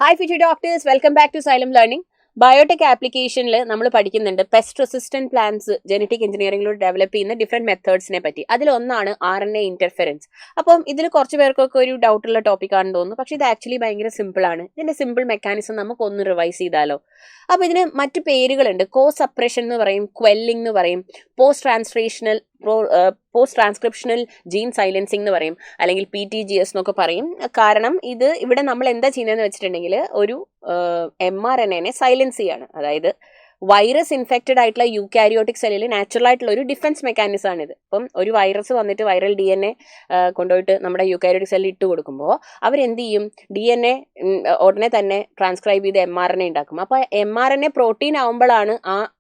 Hi future doctors, welcome back to Xylem learning. Biotech ആപ്ലിക്കേഷനിൽ നമ്മൾ പഠിക്കുന്നുണ്ട് പെസ്റ്റ് റെസിസ്റ്റന്റ് പ്ലാന്റ്സ് ജനറ്റിക് എഞ്ചിനീയറിംഗിലൂടെ develop ചെയ്യുന്ന ഡിഫറെന്റ് മെത്തേഡ്സിനെ പറ്റി. അതിലൊന്നാണ് RNA ഇന്റർഫെറൻസ്. അപ്പം ഇതിൽ കുറച്ച് പേർക്കൊക്കെ ഒരു ഡൗട്ടുള്ള ടോപ്പിക്കാണെന്ന് തോന്നുന്നു, പക്ഷേ ഇത് ആക്ച്വലി ഭയങ്കര സിമ്പിൾ ആണ്. ഇതിന്റെ സിമ്പിൾ മെക്കാനിസം നമുക്കൊന്ന് റിവൈസ് ചെയ്താലോ? അപ്പോൾ ഇതിന് മറ്റു പേരുകളുണ്ട്. കോ സപ്രഷൻ എന്ന് പറയും, ക്വെല്ലിംഗ് എന്ന് പറയും, പോസ്റ്റ് ട്രാൻസ്ക്രിപ്ഷണൽ ജീൻ സൈലൻസിങ് എന്ന് പറയും, അല്ലെങ്കിൽ PTGS എന്നൊക്കെ പറയും. കാരണം ഇവിടെ നമ്മൾ എന്താ ചെയ്യുന്നതെന്ന് വെച്ചിട്ടുണ്ടെങ്കിൽ ഒരു mRNA സൈലൻസ് ചെയ്യാണ്. അതായത് വൈറസ് ഇൻഫെക്റ്റഡ് ആയിട്ടുള്ള യൂക്കാരിയോട്ടിക് സെല്ലിൽ നാച്ചുറൽ ആയിട്ടുള്ള ഒരു ഡിഫൻസ് മെക്കാനിസം ആണിത്. ഇപ്പം ഒരു വൈറസ് വന്നിട്ട് വൈറൽ DNA കൊണ്ടുപോയിട്ട് നമ്മുടെ യൂക്കാരിയോട്ടിക് സെല്ലിൽ ഇട്ട് കൊടുക്കുമ്പോൾ അവരെന്ത് ചെയ്യും? DNA ഉടനെ തന്നെ ട്രാൻസ്ക്രൈബ് ചെയ്ത് mRNA ഉണ്ടാക്കും. അപ്പോൾ mRNA പ്രോട്ടീൻ ആവുമ്പോഴാണ്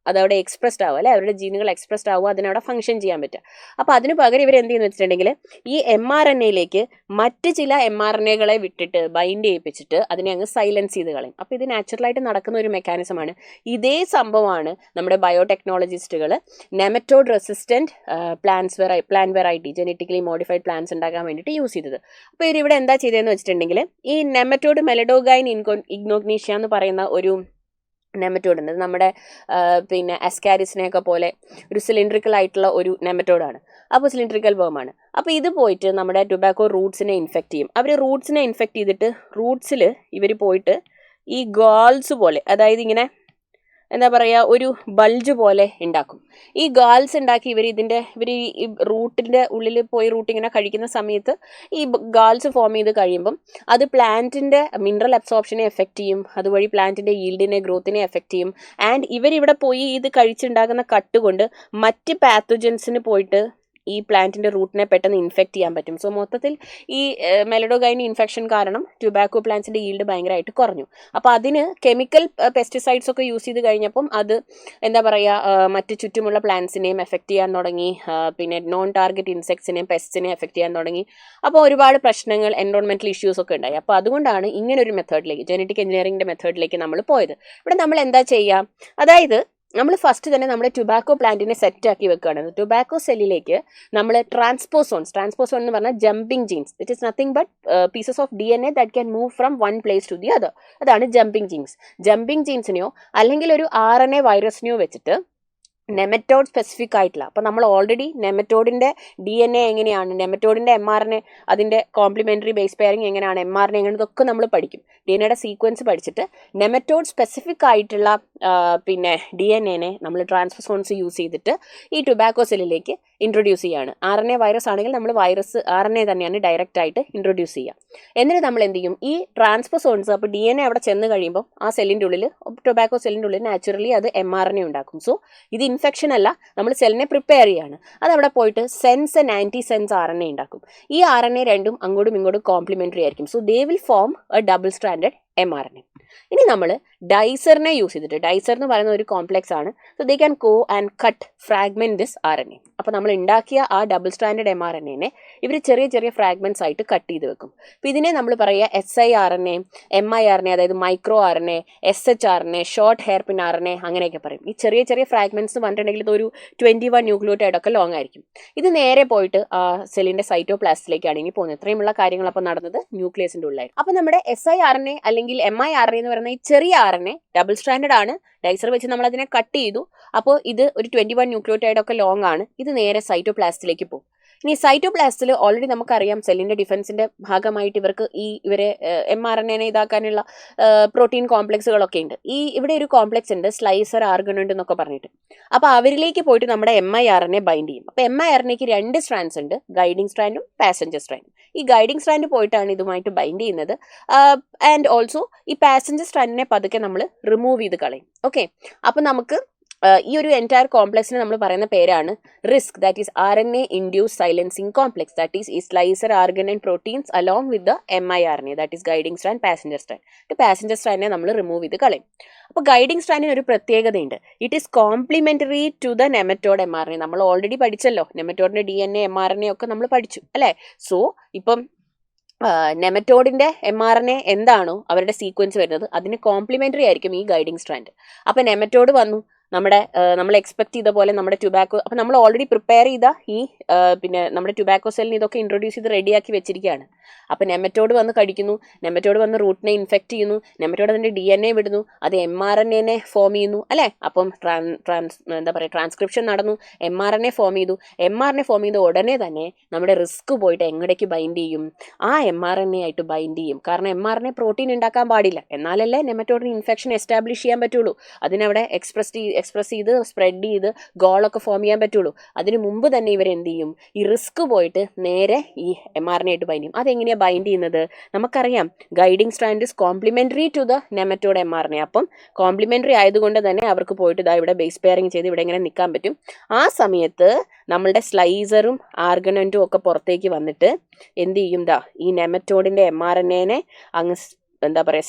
അതവിടെ എക്സ്പ്രസ്ഡ് ആവുക, അല്ലെ? അവരുടെ ജീനുകൾ എക്സ്പ്രസ്ഡ് ആവുക, അതിനവിടെ ഫംഗ്ഷൻ ചെയ്യാൻ പറ്റുക. അപ്പോൾ അതിന് പകരം ഇവർ എന്ത് ചെയ്യുന്നു വെച്ചിട്ടുണ്ടെങ്കിൽ ഈ mRNAയിലേക്ക് മറ്റ് ചില mRNAകളെ വിട്ടിട്ട് ബൈൻഡ് ചെയ്യിപ്പിച്ചിട്ട് അതിനെ അങ്ങ് സൈലൻസ് ചെയ്ത് കളയും. അപ്പോൾ ഇത് നാച്ചുറലായിട്ട് നടക്കുന്ന ഒരു മെക്കാനിസമാണ്. ഇതേ സംഭവമാണ് നമ്മുടെ ബയോടെക്നോളജിസ്റ്റുകൾ nematode resistant plant variety genetically modified plants ഉണ്ടാക്കാൻ വേണ്ടിയിട്ട് യൂസ് ചെയ്തത്. അപ്പോൾ ഇവരിവിടെ എന്താ ചെയ്തതെന്ന് വെച്ചിട്ടുണ്ടെങ്കിൽ ഈ നെമറ്റോഡ് മെലഡോഗൈൻ ഇഗ്നോഗ്നീഷ്യ എന്ന് പറയുന്ന ഒരു നെമറ്റോഡ് ഉണ്ട്. നമ്മുടെ അസ്കാരിസിനെയൊക്കെ പോലെ ഒരു സിലിണ്ടറിക്കൽ ആയിട്ടുള്ള ഒരു നെമറ്റോഡാണ്. അപ്പോൾ സിലിണ്ടറിക്കൽ വേമാണ്. അപ്പോൾ ഇത് പോയിട്ട് നമ്മുടെ ടുബാക്കോ റൂട്ട്സിനെ ഇൻഫെക്റ്റ് ചെയ്യും. അവർ റൂട്ട്സിനെ ഇൻഫെക്റ്റ് ചെയ്തിട്ട് റൂട്ട്സിൽ ഇവർ പോയിട്ട് ഈ ഗാൾസ് പോലെ, അതായത് ഇങ്ങനെ എന്താ പറയുക, ഒരു ബൾജ് പോലെ ഉണ്ടാക്കും. ഈ ഗാൾസ് ഉണ്ടാക്കി ഇവർ ഈ റൂട്ടിൻ്റെ ഉള്ളിൽ പോയി റൂട്ട് ഇങ്ങനെ കഴിക്കുന്ന സമയത്ത് ഈ ഗാൾസ് ഫോം ചെയ്ത് കഴിയുമ്പം അത് പ്ലാന്റിൻ്റെ മിനറൽ അബ്സോർപ്ഷനെ എഫക്റ്റ് ചെയ്യും. അതുവഴി പ്ലാന്റിൻ്റെ ഈൽഡിനെ, ഗ്രോത്തിനെ എഫക്റ്റ് ചെയ്യും. ആൻഡ് ഇവരിവിടെ പോയി ഇത് കഴിച്ചുണ്ടാകുന്ന കട്ട് കൊണ്ട് മറ്റ് പാത്തോജൻസിന് പോയിട്ട് ഈ പ്ലാന്റിൻ്റെ റൂട്ടിനെ പെട്ടെന്ന് ഇൻഫെക്റ്റ് ചെയ്യാൻ പറ്റും. സോ മൊത്തത്തിൽ ഈ മെലഡോഗൈൻ ഇൻഫെക്ഷൻ കാരണം ടുബാക്കോ പ്ലാന്റ്സിൻ്റെ ഈൽഡ് ഭയങ്കരമായിട്ട് കുറഞ്ഞു. അപ്പോൾ അതിന് കെമിക്കൽ പെസ്റ്റിസൈഡ്സ് ഒക്കെ യൂസ് ചെയ്ത് കഴിഞ്ഞപ്പം അത് എന്താ പറയുക, മറ്റ് ചുറ്റുമുള്ള പ്ലാന്റ്സിനെയും എഫക്റ്റ് ചെയ്യാൻ തുടങ്ങി. പിന്നെ നോൺ ടാർഗറ്റ് ഇൻസെക്ട്സിനെയും പെസ്റ്റിനെയും എഫക്റ്റ് ചെയ്യാൻ തുടങ്ങി. അപ്പോൾ ഒരുപാട് പ്രശ്നങ്ങൾ, എൻവയോൺമെൻറ്റൽ ഇഷ്യൂസ് ഒക്കെ ഉണ്ടായി. അപ്പോൾ അതുകൊണ്ടാണ് ഇങ്ങനൊരു മെത്തേഡിലേക്ക്, ജനറ്റിക് എഞ്ചിനീയറിംഗിൻ്റെ മെത്തേഡിലേക്ക് നമ്മൾ പോയത്. ഇവിടെ നമ്മൾ എന്താ ചെയ്യുക? അതായത് നമ്മൾ ഫസ്റ്റ് തന്നെ നമ്മുടെ ടുബാക്കോ പ്ലാന്റിനെ സെറ്റ് ആക്കി വെക്കുകയാണ്. ടുബാക്കോ സെല്ലിലേക്ക് നമ്മൾ ട്രാൻസ്പോസോൺ എന്ന് പറഞ്ഞാൽ jumping genes, it is nothing but pieces of DNA that can move from one place to the other. അതാണ് ജമ്പിങ് ജീൻസ്. ജമ്പിങ് ജീൻസിനെയോ അല്ലെങ്കിൽ ഒരു RNA വൈറസിനെയോ വെച്ചിട്ട് നെമറ്റോഡ് സ്പെസിഫിക് ആയിട്ടുള്ള, അപ്പോൾ നമ്മൾ ഓൾറെഡി നെമറ്റോഡിൻ്റെ DNA എങ്ങനെയാണ്, നെമറ്റോഡിൻ്റെ mRNA അതിൻ്റെ കോംപ്ലിമെൻ്ററി ബേസ് പെയറിങ് എങ്ങനെയാണ്, mRNA എങ്ങനെ, ഇതൊക്കെ നമ്മൾ പഠിക്കും. DNAയുടെ സീക്വൻസ് പഠിച്ചിട്ട് നെമറ്റോഡ് സ്പെസിഫിക് ആയിട്ടുള്ള DNA നമ്മൾ ട്രാൻസ്പോസോൺസ് യൂസ് ചെയ്തിട്ട് ഈ ടുബാക്കോ സെല്ലിലേക്ക് ഇൻട്രൊഡ്യൂസ് ചെയ്യുകയാണ്. RNA വൈറസ് ആണെങ്കിൽ നമ്മൾ RNA തന്നെയാണ് ഡയറക്റ്റ് ആയിട്ട് ഇൻട്രൊഡ്യൂസ് ചെയ്യുക. എന്നിട്ട് നമ്മൾ എന്ത് ചെയ്യും? ഈ ട്രാൻസ്പോസോൺസ്, അപ്പോൾ DNA അവിടെ ചെന്ന് കഴിയുമ്പോൾ ആ സെല്ലിൻ്റെ ഉള്ളിൽ, ടുബാക്കോ സെല്ലിൻ്റെ ഉള്ളിൽ നാച്ചുറലി അത് mRNA ഉണ്ടാക്കും. സോ ഇത് ഇൻഫെക്ഷൻ അല്ല, നമ്മൾ സെല്ലിനെ പ്രിപ്പയർ ചെയ്യാണ്. അതവിടെ പോയിട്ട് sense and anti sense RNA ഉണ്ടാക്കും. ഈ RNA രണ്ടും അങ്ങോട്ടും ഇങ്ങോട്ടും കോംപ്ലിമെൻ്ററി ആയിരിക്കും. So they will form a double stranded mRNA. ഇനി നമ്മൾ ഡൈസറിനെ യൂസ് ചെയ്തിട്ട്, ഡൈസർ എന്ന് പറയുന്ന ഒരു കോംപ്ലെക്സ് ആണ്. So they can go and cut fragment this RNA. അപ്പോൾ നമ്മൾ ഉണ്ടാക്കിയ ആ ഡബിൾ സ്ട്രാൻഡഡ് mRNA ഇവർ ചെറിയ ചെറിയ ഫ്രാഗ്മെന്റ്സ് ആയിട്ട് കട്ട് ചെയ്ത് വെക്കും. അപ്പോൾ ഇതിനെ നമ്മൾ പറയുക siRNA, miRNA, അതായത് micro RNA, shRNA, short hair pin RNA, അങ്ങനെയൊക്കെ പറയും. ഈ ചെറിയ ചെറിയ ഫ്രാഗ്മെന്റ്സ് പറഞ്ഞിട്ടുണ്ടെങ്കിൽ ഇതൊരു 21 ന്യൂക്ലിയോടൈഡ് ഒക്കെ ലോങ് ആയിരിക്കും. ഇത് നേരെ പോയിട്ട് ആ സെല്ലിന്റെ സൈറ്റോപ്ലാസ്റ്റിലേക്കാണ് ഇനി പോകുന്നത്. ഇത്രയുമുള്ള കാര്യങ്ങൾ അപ്പോൾ നടന്നത് ന്യൂക്ലിയസിന്റെ ഉള്ളിലായിരുന്നു. അപ്പോൾ നമ്മുടെ siRNA അല്ലെങ്കിൽ miRNA എന്ന് പറയുന്ന ഈ ചെറിയ RNA ഡബിൾ സ്ട്രാൻഡഡ് ആണ്. ഡൈസർ വെച്ച് നമ്മൾ അതിനെ കട്ട് ചെയ്തു. അപ്പോൾ ഇത് ഒരു 21 ന്യൂക്ലിയോടൈഡ് ഒക്കെ ലോങ് ആണ്. ഇത് നേരെ സൈറ്റോപ്ലാസ്റ്റിലേക്ക് പോകും. ഇനി സൈറ്റോപ്ലാസ്റ്റിൽ ഓൾറെഡി നമുക്കറിയാം സെല്ലിന്റെ ഡിഫൻസിന്റെ ഭാഗമായിട്ട് ഇവരെ mRNA ഇതാക്കാനുള്ള പ്രോട്ടീൻ കോംപ്ലക്സുകളൊക്കെ ഉണ്ട്. ഇവിടെ ഒരു കോംപ്ലക്സ് ഉണ്ട്, സ്ലൈസർ ആർഗണന്റ് എന്നൊക്കെ പറഞ്ഞിട്ട്. അപ്പോൾ അവരിലേക്ക് പോയിട്ട് നമ്മുടെ miRNA ബൈൻഡ് ചെയ്യും. അപ്പോൾ miRNAക്ക് 2 സ്ട്രാൻഡ്സ് ഉണ്ട്, ഗൈഡിങ് സ്ട്രാൻഡും പാസഞ്ചർ സ്ട്രാൻഡും. ഈ ഗൈഡിങ് സ്ട്രാൻഡ് പോയിട്ടാണ് ഇതുമായിട്ട് ബൈൻഡ് ചെയ്യുന്നത്. ആൻഡ് ഓൾസോ ഈ പാസഞ്ചർ സ്ട്രാൻഡിനെ പതുക്കെ നമ്മൾ റിമൂവ് ചെയ്ത് കളയും. ഓക്കെ, അപ്പോൾ നമുക്ക് ഈ ഒരു എൻറ്റയർ കോംപ്ലക്സിന് നമ്മൾ പറയുന്ന പേരാണ് RISC, that is RNA induced silencing complex, that is ഈ slicer argonaute proteins along with the miRNA, that is guiding strand, passenger strand. Passenger സ്ട്രാൻഡിനെ നമ്മൾ റിമൂവ് ചെയ്ത് കളയും. അപ്പോൾ ഗൈഡിങ് സ്ട്രാൻഡിന് ഒരു പ്രത്യേകതയുണ്ട്. It is complementary to the nematode mRNA. നമ്മൾ ഓൾറെഡി പഠിച്ചല്ലോ, നെമറ്റോഡിൻ്റെ DNA mRNA ഒക്കെ നമ്മൾ പഠിച്ചു അല്ലേ? സോ ഇപ്പം നെമറ്റോഡിൻ്റെ mRNA എന്താണോ അവരുടെ സീക്വൻസ് വരുന്നത് അതിന് കോംപ്ലിമെൻ്ററി ആയിരിക്കും ഈ ഗൈഡിങ് സ്ട്രാൻഡ്. അപ്പോൾ നെമറ്റോഡ് വന്നു, നമ്മൾ എക്സ്പെക്ട് ചെയ്ത പോലെ നമ്മുടെ ടുബാക്കോ, അപ്പം നമ്മൾ ഓൾറെഡി പ്രിപ്പയർ ചെയ്ത ഈ പിന്നെ നമ്മുടെ ടുബാക്കോ സെല്ലിന് ഇതൊക്കെ ഇൻട്രൊഡ്യൂസ് ചെയ്ത് റെഡിയാക്കി വെച്ചിരിക്കുകയാണ്. അപ്പം നെമറ്റോഡ് വന്ന് കടിക്കുന്നു, നെമറ്റോഡ് വന്ന് റൂട്ടിനെ ഇൻഫെക്റ്റ് ചെയ്യുന്നു, നെമറ്റോഡ് അതിൻ്റെ DNA വിടുന്നു, അത് mRNA ഫോം ചെയ്യുന്നു അല്ലേ. അപ്പം ട്രാൻസ്ക്രിപ്ഷൻ നടന്നു, mRNA ഫോം ചെയ്തു. mRNA ഫോം ചെയ്ത ഉടനെ തന്നെ നമ്മുടെ റിസ്ക് പോയിട്ട് എങ്ങടേക്ക് ബൈൻഡ് ചെയ്യും? ആ mRNA ആയിട്ട് ബൈൻഡ് ചെയ്യും. കാരണം mRNA പ്രോട്ടീൻ ഉണ്ടാക്കാൻ പാടില്ല, എന്നാലല്ലേ നെമറ്റോഡിന് ഇൻഫെക്ഷൻ എസ്റ്റാബ്ലിഷ് ചെയ്യാൻ പറ്റുള്ളൂ. അതിനവിടെ എക്സ്പ്രസ് ചെയ്ത് സ്പ്രെഡ് ചെയ്ത് ഗോളൊക്കെ ഫോം ചെയ്യാൻ പറ്റുള്ളൂ. അതിന് മുമ്പ് തന്നെ ഇവരെന്ത് ചെയ്യും? ഈ റിസ്ക് പോയിട്ട് നേരെ ഈ mRNA ആയിട്ട് ബൈൻഡ് ചെയ്യും. അതെങ്ങനെയാണ് ബൈൻഡ് ചെയ്യുന്നത്? നമുക്കറിയാം, guiding strand is complementary to the nematode mRNA. അപ്പം കോംപ്ലിമെന്ററി ആയതുകൊണ്ട് തന്നെ അവർക്ക് പോയിട്ട് ഇതാ ഇവിടെ ബേസ് പെയറിങ് ചെയ്ത് ഇവിടെ ഇങ്ങനെ നിൽക്കാൻ പറ്റും. ആ സമയത്ത് നമ്മളുടെ സ്ലൈസറും ആർഗനൻറ്റും ഒക്കെ പുറത്തേക്ക് വന്നിട്ട് എന്ത് ചെയ്യും? ഈ നെമറ്റോഡിൻ്റെ mRNA അങ്ങ്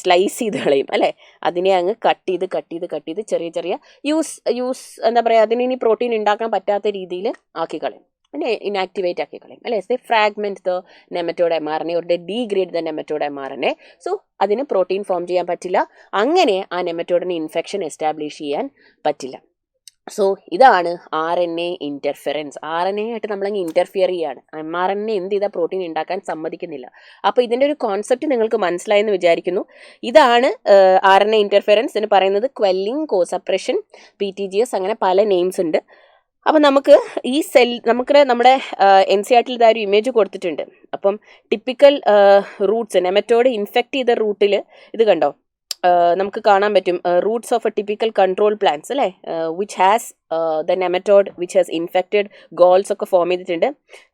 സ്ലൈസ് ചെയ്ത് കളയും അല്ലേ. അതിനെ അങ്ങ് കട്ട് ചെയ്ത് ചെറിയ അതിന് ഇനി പ്രോട്ടീൻ ഉണ്ടാക്കാൻ പറ്റാത്ത രീതിയിൽ ആക്കി കളയും, അതിനെ ഇനാക്ടിവേറ്റ് ആക്കി കളയും അല്ലേ. Fragment the nematode mRNA or degrade the nematode mRNA. So അതിന് പ്രോട്ടീൻ ഫോം ചെയ്യാൻ പറ്റില്ല, അങ്ങനെ ആ നെമറ്റോഡിന് ഇൻഫെക്ഷൻ എസ്റ്റാബ്ലിഷ് ചെയ്യാൻ പറ്റില്ല. സോ ഇതാണ് RNA ഇൻ്റർഫെറൻസ്. RNA ആയിട്ട് നമ്മളങ്ങ് ഇൻ്റർഫിയർ ചെയ്യാണ്. mRNA എന്ത് ചെയ്താൽ പ്രോട്ടീൻ ഉണ്ടാക്കാൻ സമ്മതിക്കുന്നില്ല. അപ്പോൾ ഇതിൻ്റെ ഒരു കോൺസെപ്റ്റ് നിങ്ങൾക്ക് മനസ്സിലായെന്ന് വിചാരിക്കുന്നു. ഇതാണ് RNA ഇൻ്റർഫെറൻസ്. ഇതിന് പറയുന്നത് ക്വെല്ലിംഗ്, കോസപ്രഷൻ, PTGS, അങ്ങനെ പല നെയിംസ് ഉണ്ട്. അപ്പം നമുക്ക് ഈ നമ്മുടെ NCERT ഇതൊരു ഇമേജ് കൊടുത്തിട്ടുണ്ട്. അപ്പം ടിപ്പിക്കൽ റൂട്ട്സ്, നെമറ്റോഡ് ഇൻഫെക്റ്റ് ചെയ്ത റൂട്ടിൽ ഇത് കണ്ടോ, നമുക്ക് കാണാൻ പറ്റും roots of a typical control plants അല്ലേ, which has the nematode which has infected galls ഒക്കെ ഫോം ചെയ്തിട്ടുണ്ട്.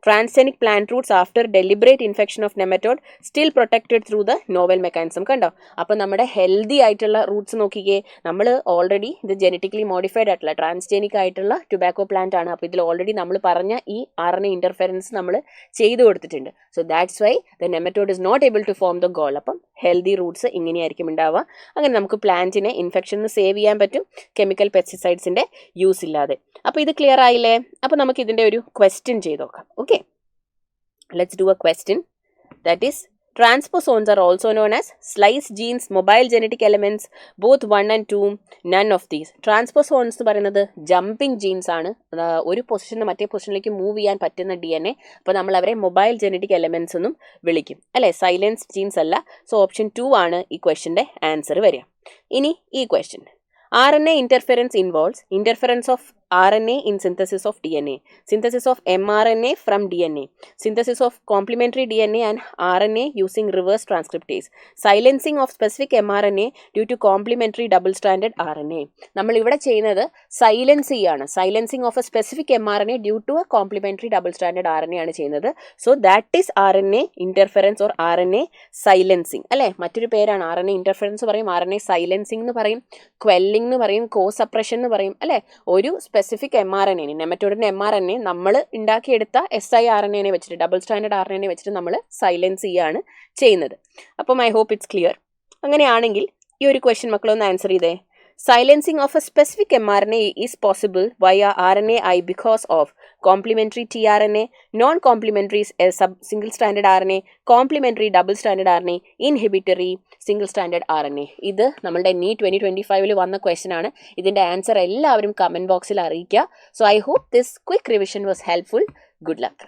Transgenic plant roots after deliberate infection of nematode still protected through the novel mechanism. കണ്ടോ, അപ്പോൾ നമ്മുടെ ഹെൽത്തി ആയിട്ടുള്ള റൂട്ട്സ് നോക്കിക്കേ, നമ്മൾ already ഇത് ജെനറ്റിക്കലി മോഡിഫൈഡ് ആയിട്ടുള്ള ട്രാൻസ്ജനിക് ആയിട്ടുള്ള ടുബാക്കോ പ്ലാന്റ് ആണ്. അപ്പോൾ ഇതിൽ ഓൾറെഡി നമ്മൾ പറഞ്ഞ ഈ RNA ഇൻ്റർഫെറൻസ് നമ്മൾ ചെയ്തു കൊടുത്തിട്ടുണ്ട്. So that's why the nematode is not able to form the gall. അപ്പം ഹെൽത്തി റൂട്ട്സ് ഇങ്ങനെയായിരിക്കും ഉണ്ടാവുക. അങ്ങനെ നമുക്ക് പ്ലാന്റിനെ ഇൻഫെക്ഷന് സേവ് ചെയ്യാൻ പറ്റും കെമിക്കൽ പെസ്റ്റിസൈഡ്സിൻ്റെ യൂസ് ഇല്ലാതെ. അപ്പോൾ ഇത് ക്ലിയർ ആയില്ലേ? അപ്പോൾ നമുക്ക് ഇതിൻ്റെ ഒരു ക്വസ്റ്റ്യൻ ചെയ്ത് നോക്കാം. Okay, let's do A question. That is, transposons are also known as slice genes, mobile genetic elements, both 1 and 2, none of these. Transposons എന്ന് പറയുന്നത് ജമ്പിങ് ജീൻസ് ആണ്. ഒരു പൊസിഷനിൽ മറ്റേ പൊസിഷനിലേക്ക് മൂവ് ചെയ്യാൻ പറ്റുന്ന DNA. അപ്പോൾ നമ്മൾ അവരെ മൊബൈൽ ജെനറ്റിക് എലമെൻറ്റ്സ് എന്നും വിളിക്കും അല്ലേ, സൈലൻസ് ജീൻസ് അല്ല. സോ ഓപ്ഷൻ 2 ആണ് ഈ ക്വസ്റ്റ്യൻ്റെ ആൻസർ വരിക. ഇനി ഈ question, RNA interference involves interference of RNA in synthesis of DNA, synthesis of mRNA from DNA, synthesis of complementary DNA and RNA using reverse transcriptase, silencing of specific mRNA due to complementary double-stranded RNA. നമ്മൾ ഇവിടെ ചെയ്യുന്നത് silence ചെയ്യാണ്, silencing of a specific mRNA due to a complementary double standard RNA ആണ് ചെയ്യുന്നത്. So that is RNA interference or RNA silencing അല്ലേ. മറ്റൊരു പേരാണ് RNA ഇൻ്റർഫെറൻസ് പറയും, RNA സൈലൻസിങ് എന്ന് പറയും, ക്വെല്ലിംഗ് എന്ന് പറയും, കോസപ്രഷൻ എന്ന് പറയും അല്ലേ. ഒരു സ്പെസിഫിക് mRNA, നെമറ്റോഡിൻ്റെ mRNA നമ്മൾ ഉണ്ടാക്കിയെടുത്ത siRNA വെച്ചിട്ട്, ഡബിൾ സ്റ്റാൻഡേർഡ് RNA വെച്ചിട്ട് നമ്മൾ സൈലൻസ് ചെയ്യാണ് ചെയ്യുന്നത്. അപ്പം ഐ ഹോപ്പ് ഇറ്റ്സ് ക്ലിയർ. അങ്ങനെയാണെങ്കിൽ ഈ ഒരു ക്വസ്റ്റ്യൻ മക്കളൊന്ന് ആൻസർ ചെയ്തേ. Silencing of a specific mRNA is possible via RNAi because of complementary tRNA, non-complementary single-stranded RNA, complementary double-stranded RNA, inhibitory single-stranded RNA. ഇത് നമ്മളുടെ NEET 2025 വന്ന ക്വസ്റ്റ്യൻ ആണ്. ഇതിൻ്റെ ആൻസർ എല്ലാവരും കമൻറ്റ് ബോക്സിൽ അറിയിക്കുക. So I hope this quick revision was helpful. Good luck.